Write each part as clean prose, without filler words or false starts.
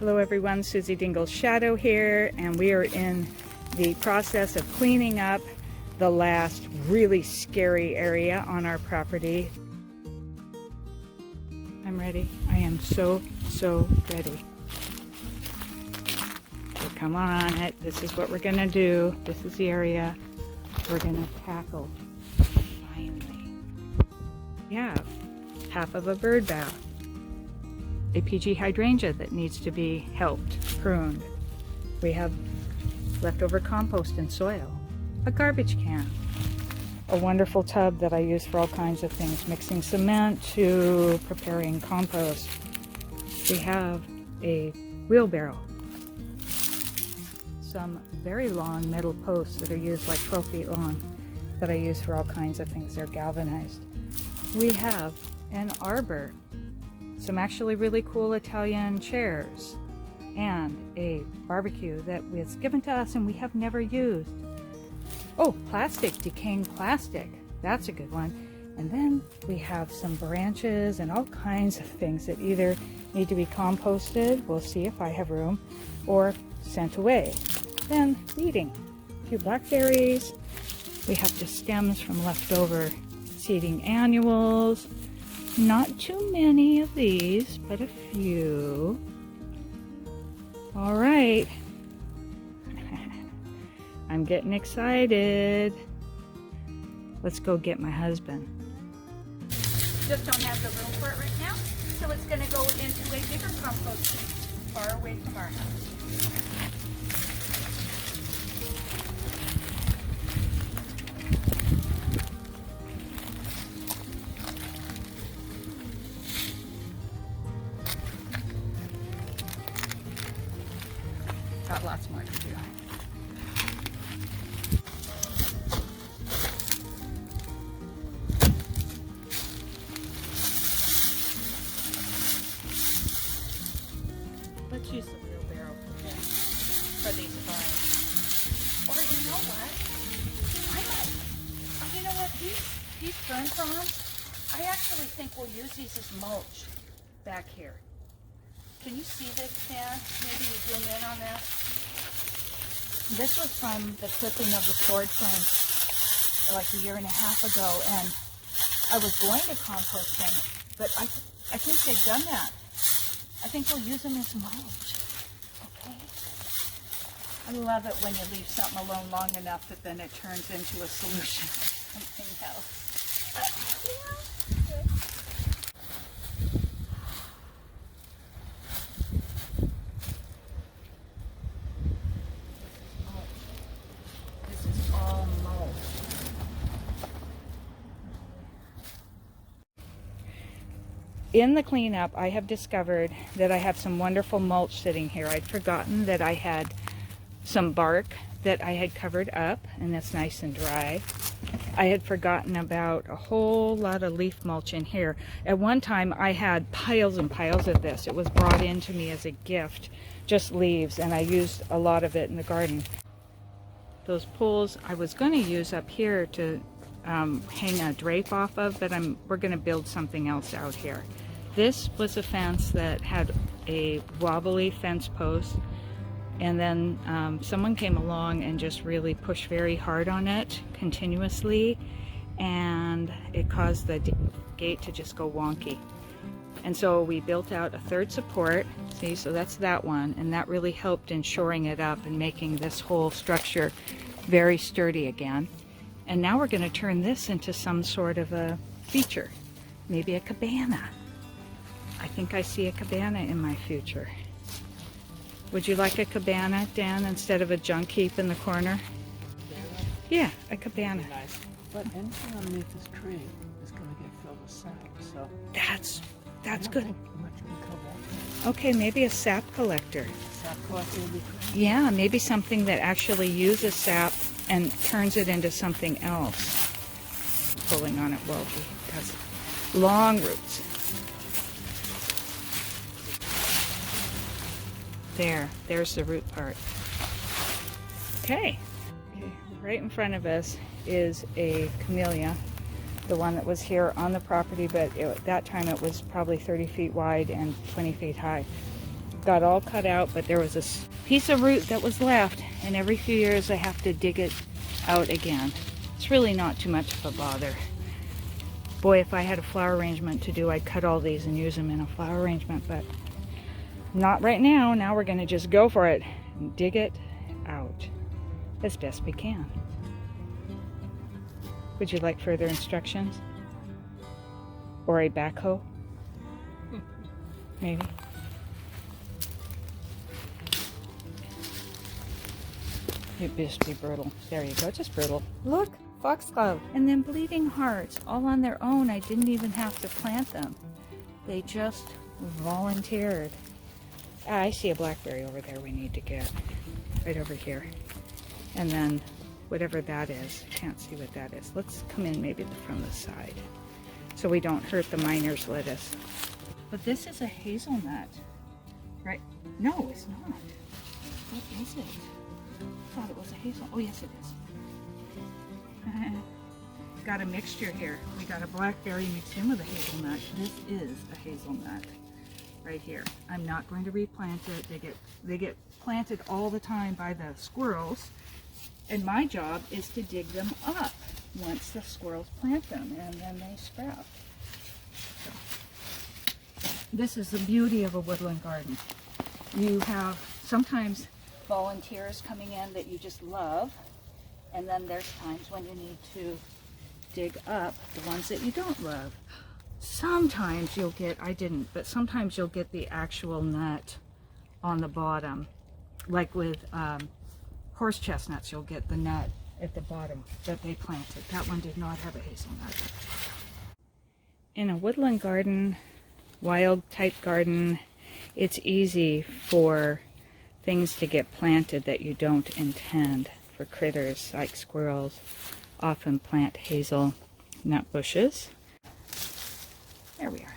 Hello everyone, Susie Dingle's Shadow here, and we are in the process of cleaning up the last really scary area on our property. I'm ready. I am so ready. So come on it. This is what we're gonna do. This is the area we're gonna tackle. Finally. We have half of a bird bath, a PG hydrangea that needs to be helped, pruned. We have leftover compost and soil, a garbage can, a wonderful tub that I use for all kinds of things, mixing cement to preparing compost. We have a wheelbarrow, some very long metal posts that are used like 12 feet long that I use for all kinds of things. They're galvanized. We have an arbor, some actually really cool Italian chairs, and a barbecue that was given to us and we have never used. Oh, plastic, decaying plastic. That's a good one. And then we have some branches and all kinds of things that either need to be composted, we'll see if I have room, or sent away. Then weeding. A few blackberries. We have the stems from leftover seeding annuals. Not too many of these, but a few. All right. I'm getting excited. Let's go get my husband. Just don't have the room for it right now, so it's going to go into a bigger compost bin far away from our house. Got lots more to do. Let's use the wheelbarrow for these vines. Or you know what? You know what? These fern fronds, I actually think we'll use these as mulch back here. Can you see this, Dan? Maybe you zoom in on this. This was from the clipping of the sword fern like a year and a half ago, and I was going to compost them, but I think they've done that. I think we'll use them as mulch. Okay? I love it when you leave something alone long enough that then it turns into a solution for something else. Yeah. In the cleanup, I have discovered that I have some wonderful mulch sitting here. I'd forgotten that I had some bark that I had covered up, and that's nice and dry. I had forgotten about a whole lot of leaf mulch in here. At one time, I had piles and piles of this. It was brought in to me as a gift, just leaves, and I used a lot of it in the garden. Those poles I was going to use up here to hang a drape off of, but we're going to build something else out here. This was a fence that had a wobbly fence post, and then someone came along and just really pushed very hard on it continuously, and it caused the gate to just go wonky. And so we built out a third support. See, so that's that one, and that really helped in shoring it up and making this whole structure very sturdy again. And now we're going to turn this into some sort of a feature, maybe a cabana. I think I see a cabana in my future. Would you like a cabana, Dan, instead of a junk heap in the corner? Yeah, a cabana. Nice. But anything underneath this tree is going to get filled with sap, so... That's good. Much can collect. Okay, maybe a sap collector. Sap collector would be great. Yeah, maybe something that actually uses sap and turns it into something else. Pulling on it well because long roots. There's the root part. Okay, right in front of us is a camellia, the one that was here on the property, but at that time it was probably 30 feet wide and 20 feet high. got all cut out, but there was this piece of root that was left, and every few years I have to dig it out again. It's really not too much of a bother. Boy, if I had a flower arrangement to do, I'd cut all these and use them in a flower arrangement, but not right now. Now we're gonna just go for it and dig it out as best we can. Would you like further instructions? Or a backhoe? Maybe. It used to be brutal. There you go, just brutal. Look, foxglove. And then bleeding hearts, all on their own. I didn't even have to plant them. They just volunteered. Ah, I see a blackberry over there we need to get. Right over here. And then whatever that is, can't see what that is. Let's come in maybe from the side so we don't hurt the miner's lettuce. But this is a hazelnut, right? No, it's not. What is it? I thought it was a hazel. Oh, yes, it is. Got a mixture here. We got a blackberry mixed in with a hazelnut. This is a hazelnut right here. I'm not going to replant it. They get planted all the time by the squirrels, and my job is to dig them up once the squirrels plant them, and then they sprout. So, this is the beauty of a woodland garden. You have sometimes volunteers coming in that you just love, and then there's times when you need to dig up the ones that you don't love. Sometimes you'll get, I didn't, but sometimes you'll get the actual nut on the bottom. Like with horse chestnuts, you'll get the nut at the bottom that they planted. That one did not have a hazelnut. In a woodland garden, wild type garden, it's easy for things to get planted that you don't intend. For critters like squirrels, often plant hazelnut bushes. There we are.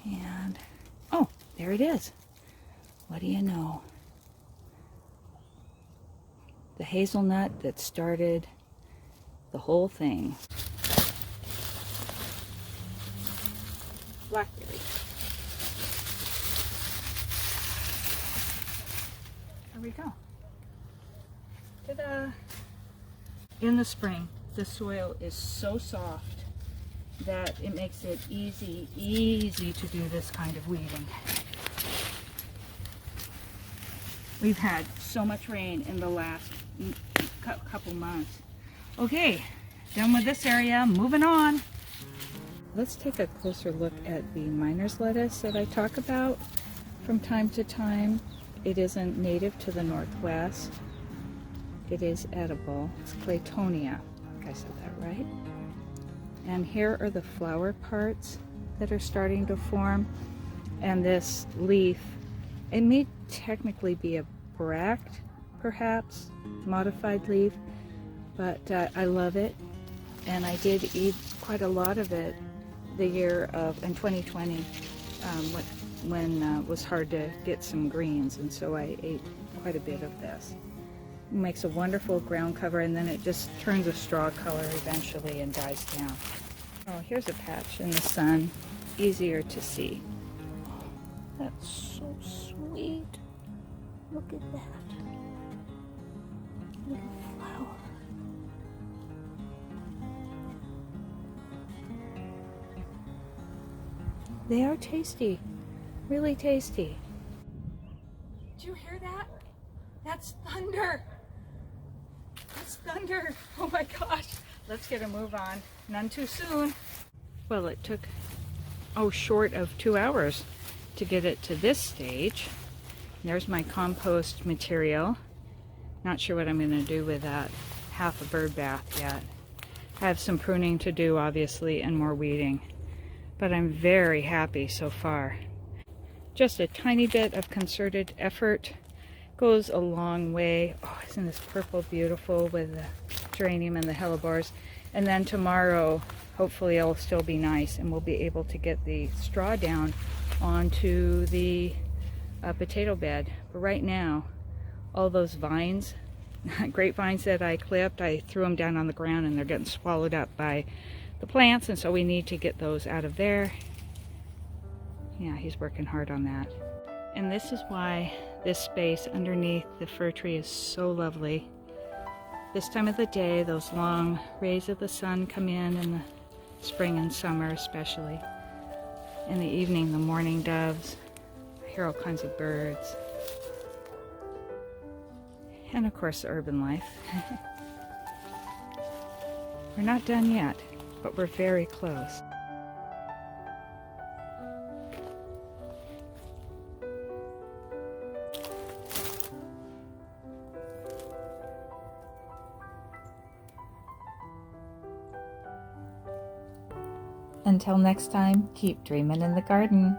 And, oh, there it is. What do you know? The hazelnut that started the whole thing. Blackberry. There we go. Ta-da! In the spring, the soil is so soft that it makes it easy to do this kind of weeding. We've had so much rain in the last couple months. Okay, done with this area, moving on. Let's take a closer look at the miner's lettuce that I talk about from time to time. It isn't native to the Northwest. It is edible. It's Claytonia. I think I said that right. And here are the flower parts that are starting to form. And this leaf, it may technically be a bract, perhaps, modified leaf, but I love it. And I did eat quite a lot of it the year of, in 2020, when it was hard to get some greens, and so I ate quite a bit of this. It makes a wonderful ground cover, and then it just turns a straw color eventually and dies down. Oh, here's a patch in the sun, easier to see. Oh, that's so sweet. Look at that. Little flower. They are tasty. Really tasty. Did you hear that? That's thunder. That's thunder. Oh my gosh. Let's get a move on. None too soon. Well, it took, short of 2 hours to get it to this stage. There's my compost material. Not sure what I'm going to do with that half a bird bath yet. I have some pruning to do, obviously, and more weeding. But I'm very happy so far. Just a tiny bit of concerted effort goes a long way. Oh, isn't this purple beautiful with the geranium and the hellebores? And then tomorrow, hopefully it'll still be nice and we'll be able to get the straw down onto the potato bed. But right now, all those vines, grapevines that I clipped, I threw them down on the ground and they're getting swallowed up by the plants, and so we need to get those out of there Yeah, he's working hard on that. And this is why this space underneath the fir tree is so lovely. This time of the day, those long rays of the sun come in the spring and summer especially. In the evening, the mourning doves. I hear all kinds of birds. And of course, the urban life. We're not done yet, but we're very close. Until next time, keep dreaming in the garden.